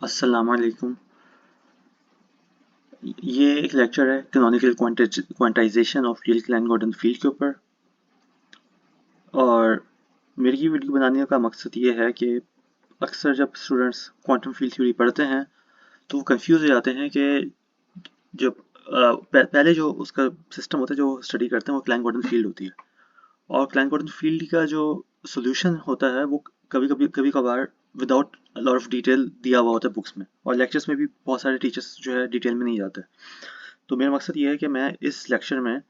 अस्सलामुअलैकुम। ये एक लेक्चर है canonical quantization of real Klein Gordon field के ऊपर। और मेरी ये वीडियो बनाने का मकसद ये है कि अक्सर जब स्टूडेंट्स क्वांटम फील्ड थ्योरी पढ़ते हैं तो वो कंफ्यूज हो जाते हैं कि जब पहले जो उसका सिस्टम होता है जो स्टडी करते हैं वो क्लैन गॉर्डन फील्ड होती है। और क्लैन गॉर्डन फील्ड का जो सोल्यूशन होता है वो कभी कभार विदाउट लॉट ऑफ डिटेल दिया हुआ होता है बुक्स में, और लेक्चर्स में भी बहुत सारे टीचर्स जो है डिटेल में नहीं जाते। तो मेरा मकसद ये है कि मैं इस लेक्चर में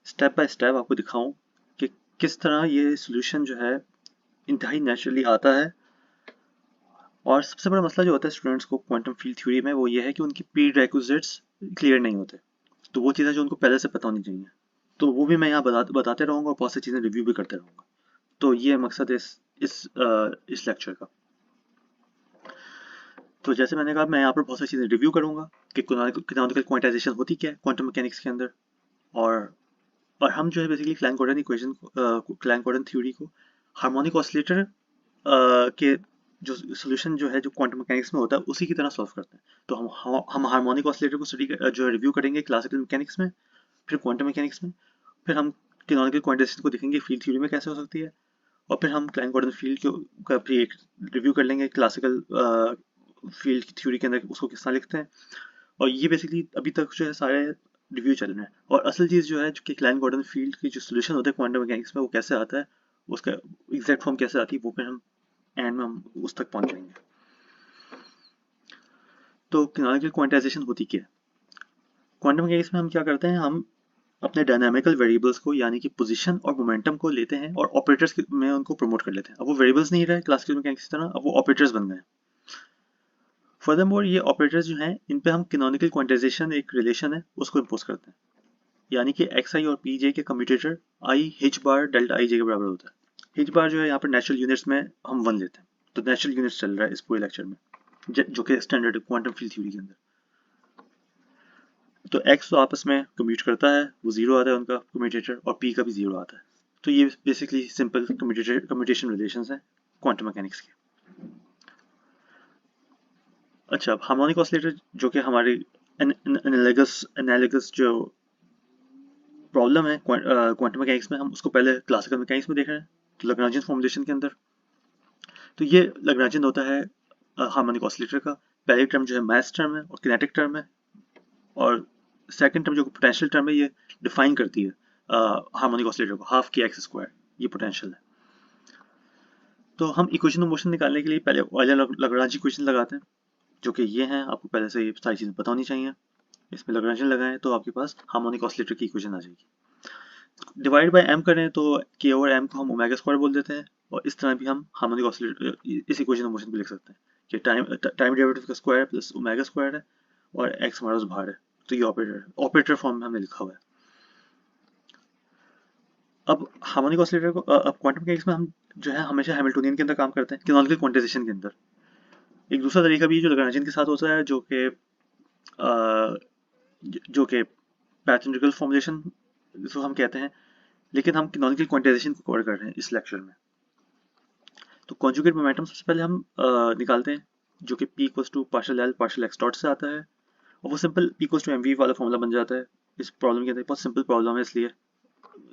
स्टेप बाय स्टेप आपको दिखाऊं कि किस तरह ये सोल्यूशन जो है इंतहाई नेचुरली आता है। और सबसे बड़ा मसला जो होता है स्टूडेंट्स को क्वांटम फील्ड थ्योरी में वो ये है कि उनकी प्री रिक्विजिट्स क्लियर नहीं होते। तो वो चीज़ें जो उनको पहले से पता होनी चाहिए, तो वो भी मैं यहाँ बताते रहूँगा और बहुत सी चीज़ें रिव्यू भी करते रहूँगा। तो ये मकसद है इस लेक्चर का। तो जैसे मैंने कहा, मैं यहाँ पर बहुत सारी चीज़ें रिव्यू करूँगा कि कैनोनिकल क्वांटाइजेशन होती क्या है क्वांटम मैकेनिक्स के अंदर। और और हम जो है बेसिकली क्लैंक गॉर्डन थ्योरी को हार्मोनिक ऑसिलेटर के जो सोल्यूशन जो है जो क्वांटम मैकेनिक्स में होता है उसी की तरह सॉल्व करते हैं। तो हम हार्मोनिक ऑसिलेटर को जो है रिव्यू करेंगे क्लासिकल मैकेनिक्स में, फिर क्वांटम मैकेनिक्स में, फिर हम कैनोनिकल क्वांटाइजेशन को देखेंगे फील्ड थ्योरी में कैसे हो सकती है, और फिर हम क्लैंक गॉर्डन फील्ड का भी एक रिव्यू कर लेंगे क्लासिकल फील्ड की थ्योरी के अंदर उसको किस तरह लिखते हैं। और ये बेसिकली अभी तक जो है सारे रिव्यू चल रहे हैं। और असल चीज़ जो है कि क्लैन गॉर्डन फील्ड की जो सोल्यूशन होता है क्वांटम मैकेनिक्स में वो कैसे आता है, उसका एग्जैक्ट फॉर्म कैसे आती है, वो फिर हम एंड में हम उस तक पहुंचेंगे। तो कैनोनिकल क्वांटाइजेशन होती क्या है? क्वांटम मैकेनिक्स में हम क्या करते हैं, हम अपने डायनामिकल वेरिएबल्स को यानी कि पोजीशन और मोमेंटम को लेते हैं और ऑपरेटर्स में उनको प्रमोट कर लेते हैं। अब वो वेरिएबल्स नहीं रहे क्लासिकल मैकेनिक्स की तरह, अब वो ऑपरेटर्स बन गए। फर्दरमोर ये ऑपरेटर्स जो हैं इन पे हम कैनोनिकल क्वांटाइजेशन एक रिलेशन है उसको इम्पोज करते हैं, यानी कि एक्स आई और P J K commutator I H bar delta I J K बराबर होता है। हिच बार जो है यहाँ पर नेचुरल यूनिट्स में हम 1 लेते हैं, तो नेचुरल यूनिट्स चल रहा है इस पूरे लेक्चर में जो कि स्टैंडर्ड क्वांटम फील्ड थ्योरी के अंदर। तो एक्स तो आपस में कम्यूट करता है, वो 0 आता है उनका कम्यूटेटर, और पी का भी 0 आता है। तो ये बेसिकली सिंपल कम्यूटेशन रिलेशन है क्वांटम मैकेनिक्स के। अच्छा, अब हार्मोनिक ऑसिलेटर जो कि हमारी एनालिगस जो प्रॉब्लम है क्वांटम मैकेनिक्स में, हम उसको पहले क्लासिकल मैकेनिक्स में देख रहे हैं, तो लैग्रांजियन फॉर्मुलेशन के अंदर। तो ये लैग्रांजियन होता है हार्मोनिक ऑसिलेटर का। पहली टर्म जो है मास टर्म है और किनेटिक टर्म है, और सेकंड टर्म जो पोटेंशियल टर्म है ये डिफाइन करती है हार्मोनिक ऑसिलेटर को, हाफ की एक्स स्क्वायर ये पोटेंशियल है। तो हम इक्वेशन ऑफ मोशन निकालने के लिए पहले लैग्रांज इक्वेशन लगाते हैं, जो कि ये हैं। आपको पहले से ये सारी चीज़ें पता होनी चाहिए। इसमें लैग्रांजियन लगाएं तो आपके पास हार्मोनिक ऑसिलेटर की इक्वेशन आ जाएगी। डिवाइड बाय एम करें तो के ओवर एम को हम ओमेगा स्क्वायर बोल देते हैं, और इस तरह भी हम हार्मोनिक ऑसिलेटर इस इक्वेशन ऑफ मोशन को लिख सकते हैं कि टाइम डेरिवेटिव का स्क्वायर प्लस ओमेगा स्क्वायर है और एक्स हमारा उस बाहर है। तो ये ऑपरेटर फॉर्म में हमने लिखा हुआ है। अब हार्मोनिक ऑसिलेटर को अब क्वांटम मैकेनिक्स में हम जो है हमेशा हैमिल्टोनियन के अंदर काम करते हैं, कैनोनिकल क्वांटाइजेशन के अंदर। एक दूसरा तरीका भी है जो लैग्रांजियन के साथ होता है, जो कि पैथमेटिकल फॉर्मुलेशन जिसको हम कहते हैं, लेकिन हम कैनोनिकल क्वांटाइजेशन को कवर कर रहे हैं इस लेक्चर में। तो कॉन्जुगेट मोमेंटम सबसे पहले हम निकालते हैं, जो कि p equals to partial L partial x dot से आता है, और वो simple p equals to m v वाला फॉर्मूला बन जाता है। इस प्रॉब्लम के अंदर बहुत सिंपल प्रॉब्लम है इसलिए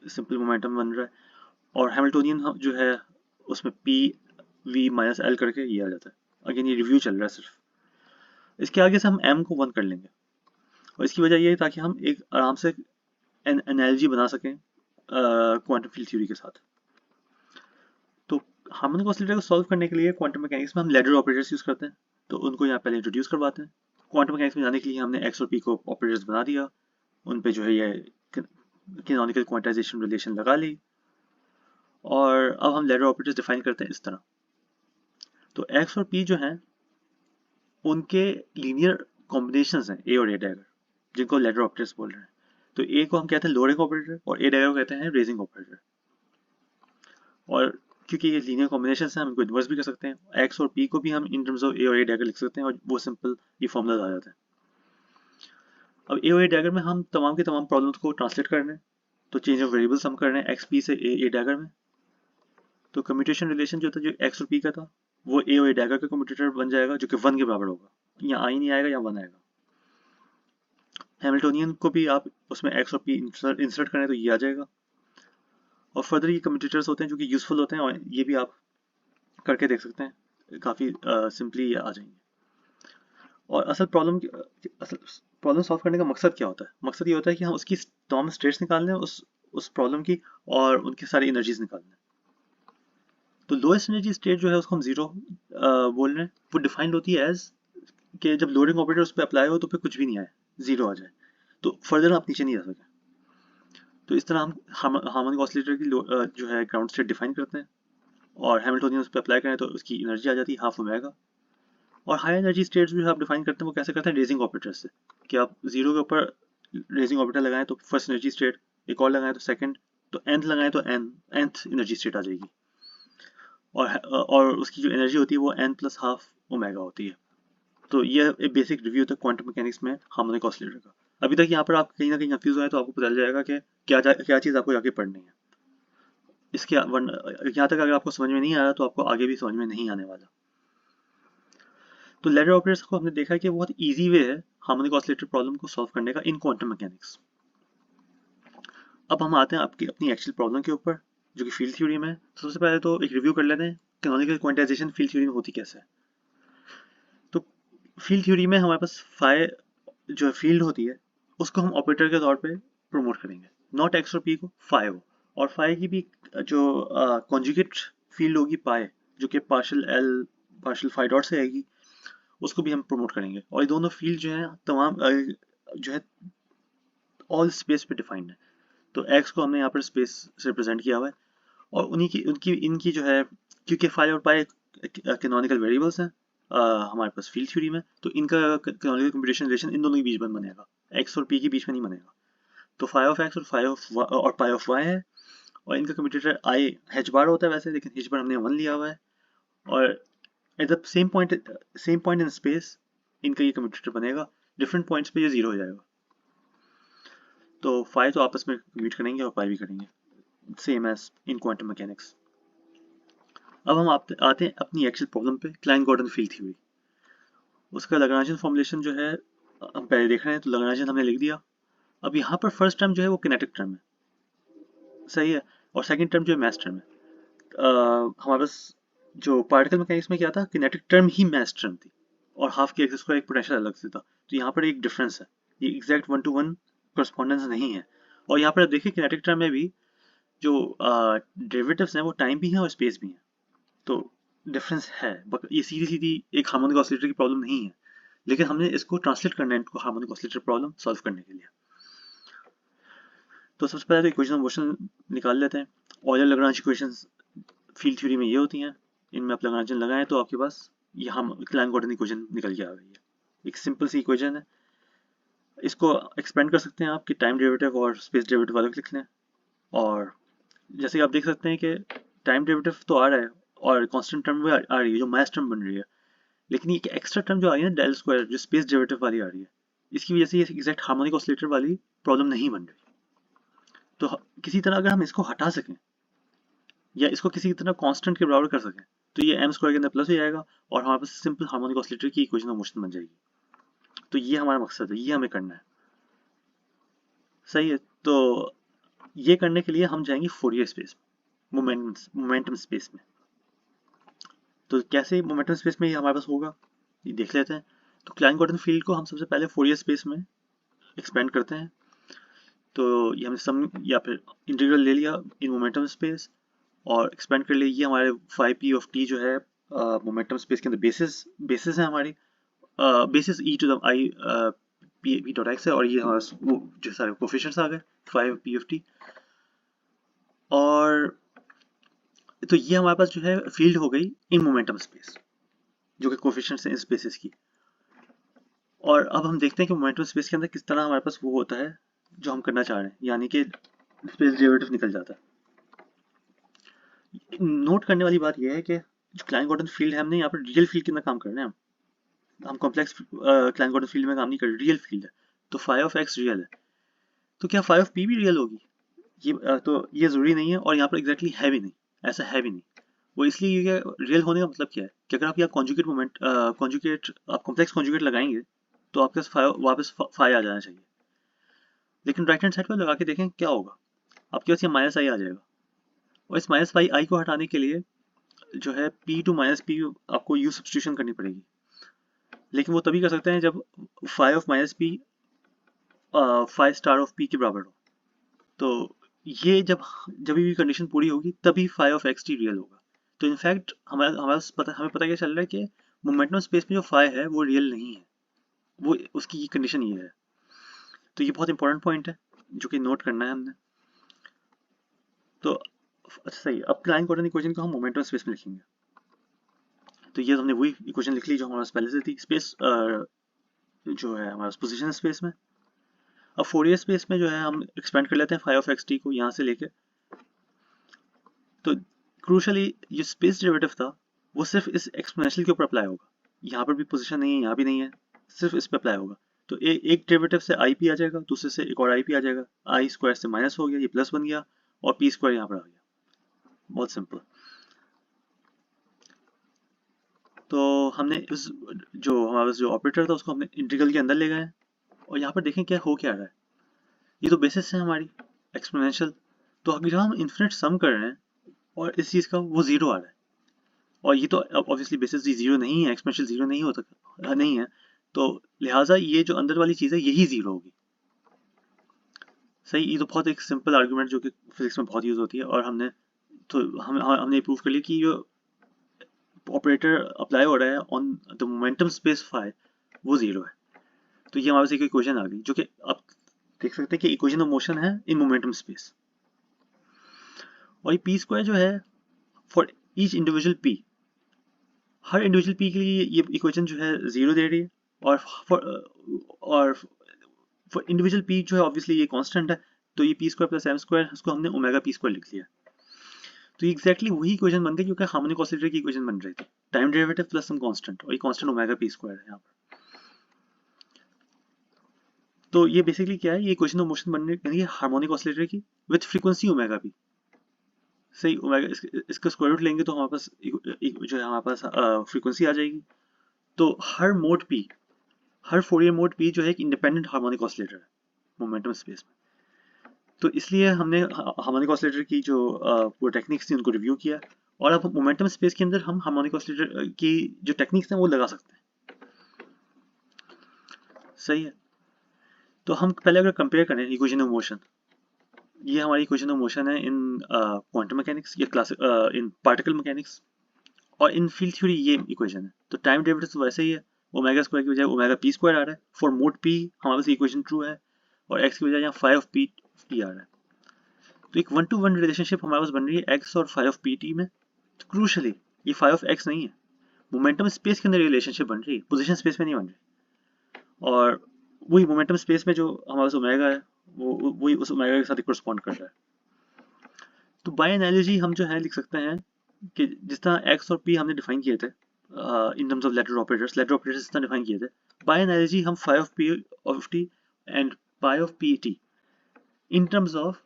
सिंपल मोमेंटम बन रहा है। और हैमिल्टोनियन जो है उसमें p v माइनस एल करके ये आ जाता है। अगेन ये रिव्यू चल रहा है सिर्फ। इसके आगे से हम m को 1 कर लेंगे, और इसकी वजह ये है ताकि हम एक आराम से एनालॉजी बना सकें क्वांटम फील्ड थ्योरी के साथ। तो हार्मोनिक ऑसिलेटर को सॉल्व करने के लिए क्वांटम मैकेनिक्स में हम लैडर ऑपरेटर्स यूज करते हैं, तो उनको यहाँ पहले इंट्रोड्यूस करवाते हैं। क्वांटम मैकेनिक्स में जाने के लिए हमने एक्स और पी को ऑपरेटर्स बना दिया, उन पे जो है ये कैनोनिकल क्वांटाइजेशन रिलेशन लगा ली, और अब हम लैडर ऑपरेटर्स डिफाइन करते हैं इस तरह। तो एक्स और पी जो हैं उनके लीनियर कॉम्बिनेशंस हैं ए और ए डैगर, जिनको लैडर ऑपरेटर्स बोल रहे हैं। तो ए को हम कहते हैं लोअरिंग ऑपरेटर और ए डैगर को कहते हैं रेजिंग ऑपरेटर। और क्योंकि ये लीनियर कॉम्बिनेशन है हम इनको इन्वर्स भी कर सकते हैं, एक्स और पी को भी हम इन टर्म्स ऑफ ए और ए डैगर लिख सकते हैं, और वो सिंपल ये फॉर्मूला आ जाता है। अब ए और ए डैगर में हम तमाम के तमाम प्रॉब्लम्स को ट्रांसलेट कर रहे हैं, तो चेंज ऑफ वेरिएबल्स हम कर रहे हैं एक्स पी से ए डैगर में। तो कम्यूटेशन रिलेशन जो था जो एक्स और पी का था वो ए और ए डैगर का कम्यूटेटर बन जाएगा, जो कि 1 के बराबर होगा। या आई नहीं आएगा या 1 आएगा। हैमिल्टोनियन को भी आप उसमें x और p इंसर्ट करें तो ये आ जाएगा। और फर्दर ये कम्यूटेटर्स होते हैं जो कि यूजफुल होते हैं, और ये भी आप करके देख सकते हैं, काफ़ी सिंपली आ जाएंगे। और असल प्रॉब्लम सॉल्व करने का मकसद क्या होता है? मकसद ये होता है कि हम उसकी तमाम स्टेट्स निकाल लें उस प्रॉब्लम की, और उनकी सारी एनर्जीज निकाल लें। तो लोएस्ट एनर्जी स्टेट जो है उसको हम जीरो बोल रहे हैं। वो डिफाइंड होती है एज कि जब लोडिंग ऑपरेटर उस पर अप्लाई हो तो फिर कुछ भी नहीं आए, जीरो आ जाए, तो फर्दर आप नीचे नहीं जा सके। तो इस तरह हम हार्मोनिक ऑसिलेटर की जो है ग्राउंड स्टेट डिफाइन करते हैं, और हैमिल्टोनियन उस पर अप्लाई करें तो उसकी एनर्जी आ जाती है हाफ ओमेगा। और हाई एनर्जी स्टेट्स जो आप डिफाइन करते हैं वो कैसे करते हैं? रेजिंग ऑपरेटर से, कि आप जीरो के ऊपर रेजिंग ऑपरेटर लगाएं तो फर्स्ट एनर्जी स्टेट, एक और लगाएं तो सेकंड, तो nth लगाएं तो nth एनर्जी स्टेट आ जाएगी। और उसकी जो एनर्जी होती है वो n प्लस हाफ ओमेगा होती है। तो ये एक बेसिक रिव्यू था क्वांटम मैकेनिक्स में हार्मोनिक ऑसिलेटर का। अभी तक यहाँ पर आप कहीं ना कहीं कंफ्यूज हुए तो आपको पता चल जाएगा कि क्या चीज़ आपको आगे पढ़नी है। इसके यहाँ तक अगर आपको समझ में नहीं आ रहा तो आपको आगे भी समझ में नहीं आने वाला। तो लैडर ऑपरेटर्स को हमने देखा कि बहुत इजी वे है हार्मोनिक ऑसिलेटर प्रॉब्लम को सॉल्व करने का इन क्वांटम मैकेनिक्स। अब हम आते हैं अपनी एक्चुअल प्रॉब्लम के ऊपर, जो कि फील्ड थ्योरी में है। सबसे पहले तो एक रिव्यू कर लेते हैं कैनोनिकल क्वांटाइजेशन फील्ड थ्योरी में होती कैसे है। तो फील्ड थ्योरी में हमारे पास फाई जो फील्ड होती है उसको हम ऑपरेटर के तौर पे प्रमोट करेंगे, नॉट एक्स और पी को, फाई हो। और फाई की भी जो कॉन्जुगेट फील्ड होगी पाई, जो कि partial L partial phi dot से आएगी, उसको भी हम प्रमोट करेंगे। और ये दोनों फील्ड जो है तमाम जो है ऑल स्पेस पे डिफाइंड है। तो एक्स को हमने यहाँ पर स्पेस से रिप्रेजेंट किया हुआ है, और इनकी जो है, क्योंकि फाई और पाई कैनोनिकल वेरिएबल्स हैं हमारे पास फील्ड थ्योरी में, तो इनका कैनोनिकल कंप्यूटेशन रिलेशन इन दोनों के बीच में बनेगा, एक्स और पी के बीच में नहीं बनेगा। तो फाई ऑफ एक्स और पाई ऑफ वाई है, और इनका कम्यूटेटर आई एच बार होता है वैसे, लेकिन एच बार हमने 1 लिया हुआ है। और at the same point in space इनका ये कम्यूटेटर बनेगा, डिफरेंट पॉइंट्स पे ये जीरो हो जाएगा। तो फाई तो आपस में कम्यूट करेंगे और पाई भी करेंगे, same as in quantum mechanics. अब हम आते हैं अपनी एक्चुअल प्रॉब्लम पे, क्लाइन गॉर्डन फील्ड थ्योरी। उसका लैग्रांजियन फॉर्मुलेशन जो है हम पहले देख रहे हैं, तो लैग्रांजियन हमने लिख दिया। अब यहाँ पर फर्स्ट टर्म जो है वो किनेटिक टर्म है, सही है, और सेकंड टर्म जो है मैस टर्म है। हमारे पास जो पार्टिकल मैकेनिक्स में क्या था, किनेटिक टर्म ही मैस टर्म थी, और हाफ के एक्सिस का एक पोटेंशियल अलग से था। तो यहाँ पर एक डिफरेंस है, ये एग्जैक्ट 1-to-1 करस्पॉन्डेंस नहीं है। और यहाँ पर आप देखिए किनेटिक टर्म में भी जो डेरिवेटिव्स हैं वो टाइम भी हैं और स्पेस भी हैं, तो डिफरेंस है। ये सीधी सीधी एक हार्मोनिक ऑसिलेटर की प्रॉब्लम नहीं है, लेकिन हमने इसको ट्रांसलेट करना है इनको हार्मोनिक ऑसिलेटर प्रॉब्लम सॉल्व करने के लिए। तो सबसे पहले तो इक्वेशन ऑफ मोशन निकाल लेते हैं। Euler Lagrange equations field theory में ये होती हैं, इनमें आप लैग्रांजियन लगाएं तो आपके पास ये हम क्लाइन गॉर्डन इक्वेशन निकल के आ गई है। एक सिंपल सी इक्वेशन है, इसको एक्सपेंड कर सकते हैं आप कि टाइम डेरिवेटिव और स्पेस डेरिवेटिव अलग लिख लें। और जैसे कि आप देख सकते हैं कि टाइम डेरिवेटिव तो आ रहा है और कांस्टेंट टर्म भी आ रही है जो मास टर्म बन रही है, लेकिन ये एक्स्ट्रा टर्म जो आ रही है ना डेल स्क्वायर, जो स्पेस डेरिवेटिव वाली आ रही है, इसकी वजह से ये एग्जैक्ट हार्मोनिक ऑसिलेटर वाली प्रॉब्लम नहीं बन रही। तो किसी तरह अगर हम इसको हटा सकें या इसको किसी तरह कांस्टेंट के बराबर कर सकें तो ये m स्क्वायर के अंदर प्लस हो जाएगा, और हमारे पास सिंपल हार्मोनिक ऑसिलेटर की इक्वेशन ऑफ मोशन बन जाएगी। तो ये हमारा मकसद है, ये हमें करना है, सही है। तो ये करने के लिए हम जाएंगे फोरियर स्पेस, मोमेंटम स्पेस में। तो कैसे मोमेंटम स्पेस में ये हमारे पास होगा ये देख लेते हैं। तो क्लाइन गॉर्डन फील्ड को हम सबसे पहले फोरियर स्पेस में एक्सपेंड करते हैं। तो ये हमने सम या फिर इंटीग्रल ले लिया इन मोमेंटम स्पेस, और एक्सपेंड कर लिए। ये हमारे 5p ऑफ t जो है मोमेंटम स्पेस के अंदर बेसिस है हमारी, basis e to the i p dot x है, और ये हमारा वो जो सारे कोफिशिएंट्स आ गए 5p ऑफ t। और तो ये हमारे पास जो है फील्ड हो गई इन मोमेंटम स्पेस, जो कि कोफिशिएंट्स हैं इन स्पेसेस की। और अब हम देखते हैं कि मोमेंटम स्पेस के अंदर किस तरह हमारे पास वो होता है जो हम करना चाह रहे हैं, यानी कि स्पेस डेरिवेटिव निकल जाता है। नोट करने वाली बात यह है कि जो क्लाइन गॉर्डन फील्ड है, हमने यहाँ पर रियल फील्ड के अंदर काम कर रहे हैं। हम कॉम्प्लेक्स क्लाइन गॉर्डन फील्ड में काम नहीं कर रहे, रियल फील्ड है। तो फाई ऑफ एक्स रियल है, तो क्या फाई ऑफ पी भी रियल होगी? ये तो ये जरूरी नहीं है, और यहाँ पर एग्जैक्टली है भी नहीं, ऐसा है भी नहीं। वो इसलिए रियल होने का मतलब क्या है कि अगर आप यहाँ कॉन्जुगेट मोमेंट कॉन्जुगेट आप कॉम्प्लेक्स कॉन्जुगेट लगाएंगे तो आपके पास वापस फाई आ जाना चाहिए, लेकिन राइट हैंड साइड पर लगा के देखें क्या होगा, आपके पास ये माइनस आई आ जाएगा, और इस माइनस आई को हटाने के लिए जो है p टू माइनस पी आपको यू सब्सटीट्यूशन करनी पड़ेगी, लेकिन वो तभी कर सकते हैं जब phi of minus p phi star of p के बराबर हो। तो ये जब भी कंडीशन पूरी होगी तभी phi of x t real होगा। तो इनफैक्ट हमें पता क्या चल रहा है कि मोमेंटम स्पेस में जो फाई है वो रियल नहीं है, वो उसकी कंडीशन ये है। तो ये बहुत इंपॉर्टेंट पॉइंट है जो कि नोट करना है हमने। तो अच्छा सही, अब क्लाइन कोऑर्डिनेट इक्वेशन को हम मोमेंटम स्पेस में लिखेंगे। तो ये हमने वही इक्वेशन लिख ली जो हमारे पास पहले से थी, स्पेस जो है हमारे पोजीशन स्पेस में। अब फोरियर स्पेस में जो है हम एक्सपेंड कर लेते हैं फाई ऑफ एक्स टी को यहाँ से लेके। तो क्रूशली ये स्पेस डेरिवेटिव था वो सिर्फ इस एक्सपोनेंशियल के ऊपर अप्लाई होगा, यहाँ पर भी पोजीशन नहीं है, यहाँ भी नहीं है, सिर्फ इस पे अप्लाई होगा। तो एक डेरिवेटिव से आई पी आ जाएगा, दूसरे से एक और आई पी आ जाएगा, आई स्क्वायर से माइनस हो गया, ये प्लस बन गया, और पी स्क्वायर यहाँ पर आ गया। बहुत सिंपल। तो हमने उस जो हमारा जो ऑपरेटर था उसको हमने इंटीग्रल के अंदर ले गए, और यहाँ पर देखें क्या रहा है। ये तो बेसिस है हमारी एक्सपोनेंशियल, तो अगर हम इन्फिनिट सम कर रहे हैं और इस चीज़ का वो जीरो आ रहा है, और ये तो ऑब्वियसली बेसिस जीरो नहीं है, एक्सपोनेंशियल जीरो नहीं होता नहीं है, तो लिहाजा ये जो अंदर वाली चीज़ है यही जीरो होगी। सही, ये तो बहुत एक सिंपल आर्गुमेंट जो कि फिजिक्स में बहुत यूज होती है, और हमने प्रूव कर लिया कि जो ऑपरेटर अप्लाई हो रहा है on the momentum space phi वो जीरो है। तो ये हमारे पास एक इक्वेशन आ गई जो कि आप देख सकते हैं कि इक्वेशन ऑफ मोशन है इन मोमेंटम स्पेस। और ये पी स्क्वायर जो है for each individual P, her individual P के लिए ये इक्वेशन जो है जीरो दे रही है, और फॉर इंडिविजुअल पी जो है ऑब्वियसली ये कांस्टेंट है, तो ये p square plus m square उसको हमने ओमेगा पी स्क्वायर लिख लिया। तो एग्जैक्टली वही इक्वेशन बन गई क्योंकि हार्मोनिक ऑसिलेटर की इक्वेशन बन रही थी, time derivative plus some constant, और ये कांस्टेंट ओमेगा पी स्क्वायर है यहाँ पर। तो ये बेसिकली क्या है, ये इक्वेशन ऑफ मोशन बनने के लिए हार्मोनिक ऑसिलेटर की विद फ्रीक्वेंसी ओमेगा पी। सही, ओमेगा इसका स्क्वायर रूट लेंगे तो हमारे पास जो है हमारे पास फ्रीक्वेंसी आ जाएगी। तो हर मोड पी, हर फोरियर मोड पी जो है एक इंडिपेंडेंट हार्मोनिक ऑसिलेटर है मोमेंटम स्पेस में। तो इसलिए हमने हार्मोनिक ऑसिलेटर की जो वो टेक्निक्स थी उनको रिव्यू किया, और अब मोमेंटम स्पेस के अंदर हम हार्मोनिक ऑसिलेटर की जो टेक्निक्स हैं वो लगा सकते हैं। सही है। तो हम पहले अगर कंपेयर करें इक्वेशन ऑफ मोशन, ये हमारी इक्वेशन ऑफ मोशन है इन क्वांटम मैकेनिक्स या क्लासिक इन पार्टिकल मैकेनिक्स, और इन फील्ड थ्योरी ये इक्वेशन है। तो टाइम डेरिवेटिव तो वैसे ही है, ओमेगा स्क्वायर की बजाय ओमेगा पी स्क्वायर आ रहा है फॉर मोड पी, हमारे पास इक्वेशन ट्रू है, और एक्स की बजाय यहाँ फाई ऑफ पी टी आ रहा है। तो एक 1-to-1 रिलेशनशिप हमारे पास बन रही है एक्स और फाई ऑफ पी टी में। तो क्रूशली ये फाई ऑफ एक्स नहीं है, मोमेंटम स्पेस के अंदर रिलेशनशिप बन रही है, पोजीशन स्पेस में नहीं बन रही। और वही मोमेंटम स्पेस में जो हमारे पास ओमेगा है वो वही उस ओमेगा के साथ कॉरस्पॉन्ड कर रहा है। तो बाय एनालॉजी हम जो है लिख सकते हैं कि जिस तरह एक्स और पी हमने डिफाइन किए थे in terms of ladder operators इस तरह डिफाइन किए थे, बाय एनालॉजी हम phi of P of T and pi of P T in terms of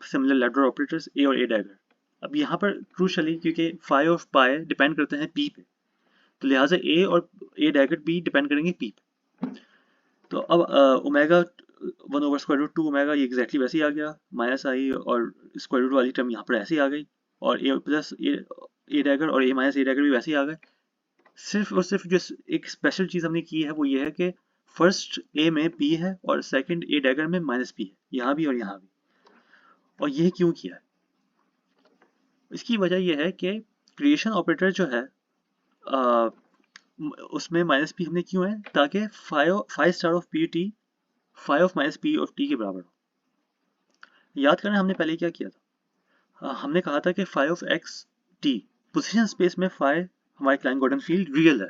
similar ladder operators A और ए डैगर। अब यहाँ पर क्रूशली क्योंकि फाई ऑफ पाई डिपेंड करते हैं पी पे, तो लिहाजा ए और ए डैगर बी डिपेंड करेंगे पी पे। तो अब ओमेगा 1/√2 ओमेगा ये एग्जैक्टली वैसे ही आ गया, माइनस आई और स्क्वायर रूट वाली टर्म यहाँ पर ऐसे ही आ गई, और ए प्लस ए डैगर और ए माइनस ए डैगर भी वैसे ही आ गए। सिर्फ और सिर्फ जो एक स्पेशल चीज़ हमने की है वो ये है कि फर्स्ट ए में पी है और सेकंड ए डैगर में माइनस पी है, यहाँ भी और यहाँ भी। और यह क्यों किया है? इसकी वजह यह है कि क्रिएशन ऑपरेटर जो है उसमें माइनस पी हमने क्यों है, ताकि five star of P T five of minus P of T के बराबर हो। याद करें हमने पहले क्या किया था, हमने कहा था कि five of x T position space में फाइव हमारे क्लाइन गॉर्डन फील्ड रियल है,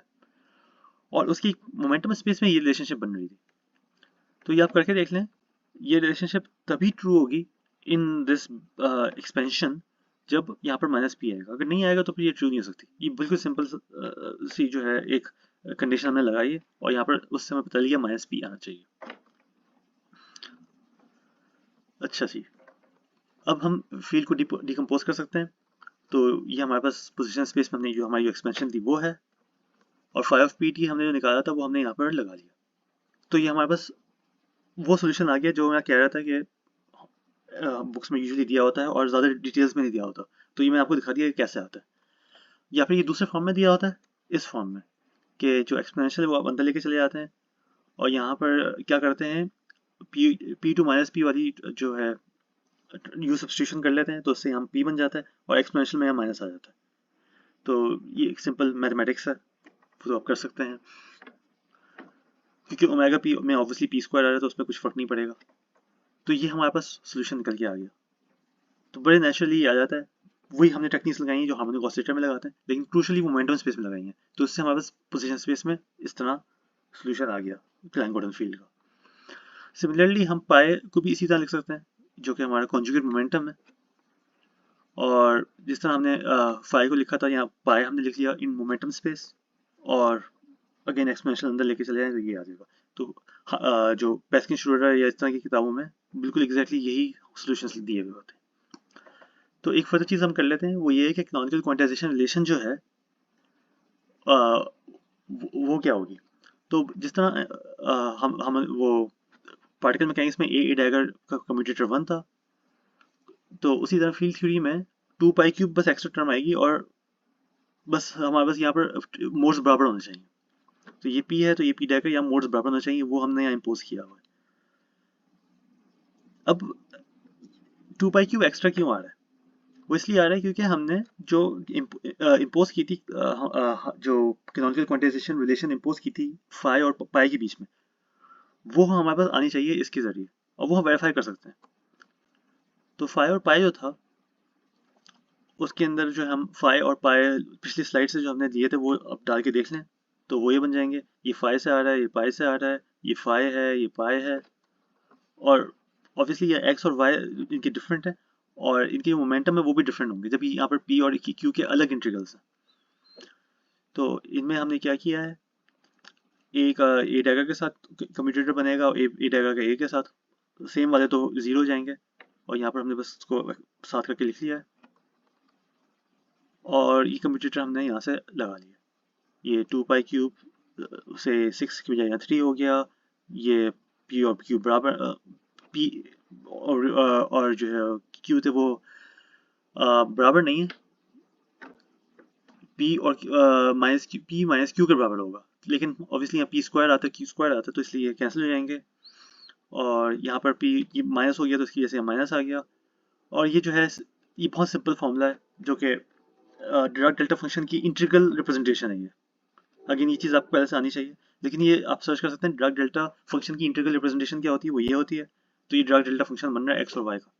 और उसकी मोमेंटम स्पेस में ये रिलेशनशिप बन रही थी। तो ये आप करके देख लें, ये रिलेशनशिप तभी ट्रू होगी इन दिस एक्सपेंशन जब यहाँ पर माइनस पी आएगा, अगर नहीं आएगा तो फिर ये ट्रू नहीं हो सकती। ये बिल्कुल सिंपल सी जो है एक कंडीशन हमने लगाई है, और यहाँ पर उस समय पता लिया माइनस पी आना चाहिए। अच्छा जी, अब हम फील्ड को डिकम्पोज कर सकते हैं। तो ये हमारे पास पोजीशन स्पेस में हमने जो हमारी एक्सपेंशन थी वो है, और फाई ऑफ पी टी हमने जो निकाला था वो हमने यहाँ पर लगा लिया। तो ये हमारे पास वो सोल्यूशन आ गया जो मैं कह रहा था कि बुक्स में यूजुअली दिया होता है और ज़्यादा डिटेल्स में नहीं दिया होता। तो ये मैंने आपको दिखा दिया कि कैसे आता है, या फिर ये दूसरे फॉर्म में दिया होता है, इस फॉर्म में कि जो एक्सपोनेंशियल वो आप अंदर लेके चले जाते हैं और यहाँ पर क्या करते हैं, पी टू माइनस पी वाली जो है यू सब्सटीट्यूशन कर लेते हैं, तो उससे हम पी बन जाता है और एक्सपोनेंशियल में यहाँ माइनस आ जाता है। तो ये एक सिंपल मैथमेटिक्स है, तो आप कर सकते हैं, क्योंकि ओमेगा पी में ऑब्वियसली पी स्क्वायर आ रहा है तो उसमें कुछ फर्क नहीं पड़ेगा। तो ये हमारे पास सोल्यूशन निकल के आ गया, तो बड़े नेचुरली आ जाता है। वही हमने टेक्निक्स लगाई हैं जो हार्मोनिक ऑसिलेटर में लगाते हैं, लेकिन क्रूशली वो मोमेंटम स्पेस में लगाई हैं, तो इससे हमारे पास पोजीशन स्पेस में इस तरह सोल्यूशन आ गया क्लैन-गॉर्डन फील्ड का। सिमिलरली हम पाए को भी इसी तरह लिख सकते हैं, जो कि हमारा कॉन्जुगेट मोमेंटम है, और जिस तरह हमने फाई को लिखा था, यहाँ पाए हमने लिख लिया इन मोमेंटम स्पेस, और अगेन एक्सपोनेंशियल अंदर लेके चले जाएं तो ये आ जाएगा। तो जो पेस्किन श्रोडर या इस तरह की किताबों में बिल्कुल एग्जैक्टली यही सॉल्यूशंस दिए हुए होते हैं। तो एक फर्दर चीज़ हम कर लेते हैं, वो ये है कि कैनोनिकल क्वांटाइजेशन रिलेशन जो है वो क्या होगी। तो जिस तरह हम वो पार्टिकल मैकेनिक्स में ए डैगर का कम्यूटेटर 1 था, तो उसी तरह फील्ड थ्योरी में 2 पाई क्यूब बस एक्स्ट्रा टर्म आएगी, और बस हमारे पास यहाँ पर मोड्स बराबर होने चाहिए। तो ये पी है तो ये पी डैगर या मोड्स बराबर होना चाहिए, वो हमने यहाँ इम्पोज किया हुआ है। अब 2 पाई क्यूब एक्स्ट्रा क्यों आ रहा है? वो इसलिए आ रहा है क्योंकि हमने जो इम्पोज की थी, जो कैनोनिकल क्वांटाइजेशन रिलेशन इम्पोज की थी फाई और पाई के बीच में, वो हमारे पास आनी चाहिए इसके जरिए, और वो हम वेरीफाई कर सकते हैं। तो फाई और पाई जो था, उसके अंदर जो हम फाई और पाई पिछली स्लाइड से जो हमने दिए थे वो अब डाल के देख लें, तो वो ये बन जाएंगे, ये फाई से आ रहा है, ये पाई से आ रहा है, ये फाई है, ये पाई है, और ऑब्वियसली ये एक्स और वाई इनके डिफरेंट है, और इनके मोमेंटम है वो भी डिफरेंट होंगे, जबकि यहाँ पर पी और क्यू के अलग इंटीग्रल्स हैं। तो इनमें हमने क्या किया है, एक ए डैगर के साथ कम्यूटेटर बनेगा और ए डैगर का ए के साथ, सेम वाले तो जीरो जाएंगे, और यहाँ पर हमने बस इसको साथ करके लिख लिया है, और ये कम्यूटेटर हमने यहाँ से लगा लिया। ये 2 पाई क्यूब से 6 की बजाय यहाँ 3 हो गया, ये पी और क्यू बराबर पी और जो है क्यू थे वो बराबर नहीं है, पी और माइनस क्यू के बराबर होगा, लेकिन ऑब्वियसली यहाँ पी स्क्वायर आता है, क्यू स्क्वायर आता है, तो इसलिए ये कैंसिल हो जाएंगे, और यहाँ पर पी ये माइनस हो गया तो इसकी वजह से माइनस आ गया। और ये जो है ये बहुत सिंपल फॉर्मूला है, जो कि डिराक डेल्टा फंक्शन की इंटीग्रल रिप्रेजेंटेशन है ये। अगेन ये चीज़ आपको पहले से आनी चाहिए, लेकिन ये आप सर्च कर सकते हैं डिराक डेल्टा फंक्शन की इंटीग्रल रिप्रेजेंटेशन क्या होती है, वो ये होती है। तो ये डिराक डेल्टा फंक्शन बन रहा है एक्स और वाई का,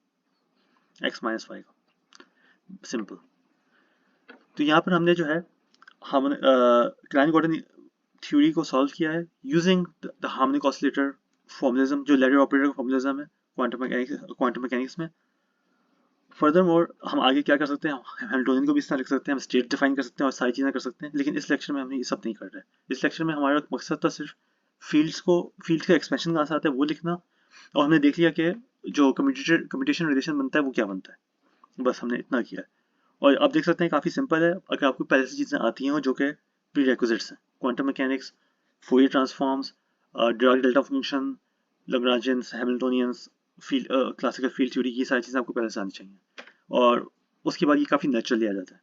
एक्स माइनस वाई का, सिंपल। तो यहाँ पर हमने जो है हम क्लाइन-गॉर्डन थ्योरी को सॉल्व किया है यूजिंग द हार्मोनिक ऑसिलेटर फॉर्मुलिज्म, जो लैडर ऑपरेटर का फॉर्मुलिज्म है क्वांटम मैकेनिक्स में। फर्दर मोर हम आगे क्या कर सकते हैं, हैमिल्टोनियन को भी इस तरह लिख सकते हैं, हम स्टेट डिफाइन कर सकते हैं और सारी चीज़ें कर सकते हैं, लेकिन इस लेक्चर में हम ये सब नहीं कर रहे। इस लेक्चर में हमारा मकसद था सिर्फ फील्ड का एक्सपेंशन कहाँ से आता है वो लिखना, और हमने देख लिया कि जो कम्यूटेशन रिलेशन बनता है वो क्या बनता है, बस हमने इतना किया है। और आप देख सकते हैं काफ़ी सिंपल है, अगर आपको पहले से चीज़ें आती हैं जो कि प्री रेक्विजिट्स हैं, quantum mechanics, Fourier transforms, Dirac delta function, Lagrangians, Hamiltonians, field classical field theory, ये सारी चीज़ें आपको पहले से आनी चाहिए, और उसके बाद ये काफ़ी नेचुरली आ जाता है।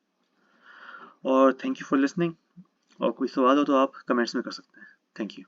और थैंक यू फॉर लिसनिंग, और कोई सवाल हो तो आप कमेंट्स में कर सकते हैं। Thank you.